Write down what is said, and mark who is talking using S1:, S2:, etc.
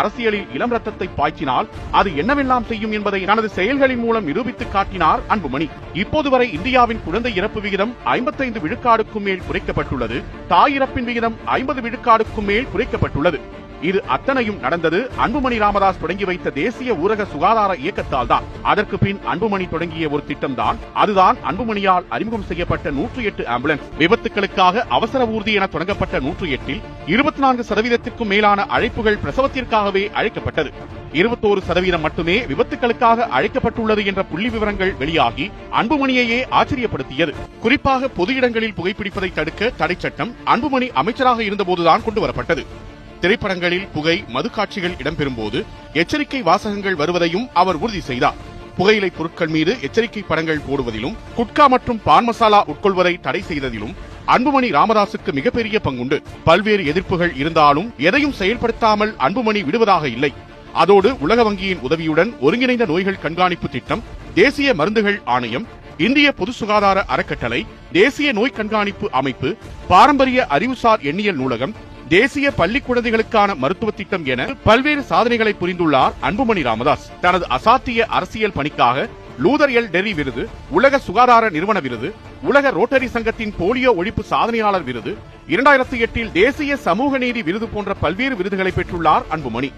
S1: அரசியலில் இளம் ரத்தத்தை பாய்ச்சினால் அது என்னவெல்லாம் செய்யும் என்பதை தனது செயல்களின் மூலம் நிரூபித்து காட்டினார் அன்புமணி. இப்போது வரை இந்தியாவின் குழந்தை இறப்பு விகிதம் 55 விழுக்காடுக்கும் மேல் குறைக்கப்பட்டுள்ளது. தாய் இறப்பின் விகிதம் 50 விழுக்காடுக்கும் மேல் குறைக்கப்பட்டுள்ளது. இது அத்தனையும் நடந்தது அன்புமணி ராமதாஸ் தொடங்கி வைத்த தேசிய ஊரக சுகாதார இயக்கத்தால் தான். அதற்கு பின் அன்புமணி தொடங்கிய ஒரு திட்டம் தான், அதுதான் அன்புமணியால் அறிமுகம் செய்யப்பட்ட 108 ஆம்புலன்ஸ். விபத்துகளுக்காக அவசர ஊர்தி என தொடங்கப்பட்ட 108 இல் 24% மேலான அழைப்புகள் பிரசவத்திற்காகவே அழைக்கப்பட்டது. 21% மட்டுமே விபத்துகளுக்காக அழைக்கப்பட்டுள்ளது என்ற புள்ளி விவரங்கள் வெளியாகி அன்புமணியையே ஆச்சரியப்படுத்தியது. குறிப்பாக பொது இடங்களில் புகைப்பிடிப்பதை தடுக்க தடை சட்டம் அன்புமணி அமைச்சராக இருந்தபோதுதான் கொண்டு வரப்பட்டது. திரைப்படங்களில் புகை மது காட்சிகள் இடம்பெறும் போது எச்சரிக்கை வாசகங்கள் வருவதையும் அவர் உறுதி செய்தார். புகையிலை பொருட்கள் மீது எச்சரிக்கை படங்கள் போடுவதிலும் குட்கா மற்றும் பான் மசாலா உட்கொள்வதை தடை செய்ததிலும் அன்புமணி ராமதாசுக்கு மிகப்பெரிய பங்குண்டு. பல்வேறு எதிர்ப்புகள் இருந்தாலும் எதையும் செயல்படுத்தாமல் அன்புமணி விடுவதாக இல்லை. அதோடு உலக வங்கியின் உதவியுடன் ஒருங்கிணைந்த நோய்கள் கண்காணிப்பு திட்டம், தேசிய மருந்துகள் ஆணையம், இந்திய பொது சுகாதார அறக்கட்டளை, தேசிய நோய் கண்காணிப்பு அமைப்பு, பாரம்பரிய அறிவுசார் எண்ணியல் நூலகம், தேசிய பள்ளி குழந்தைகளுக்கான மருத்துவ திட்டம் என பல்வேறு சாதனைகளை புரிந்துள்ளார் அன்புமணி ராமதாஸ். தனது அசாத்திய அரசியல் பணிக்காக லூதர் எல் டெரி விருது, உலக சுகாதார நிறுவன விருது, உலக ரோட்டரி சங்கத்தின் போலியோ ஒழிப்பு சாதனையாளர் விருது, 2008 தேசிய சமூக நீதி விருது போன்ற பல்வேறு விருதுகளை பெற்றுள்ளார் அன்புமணி.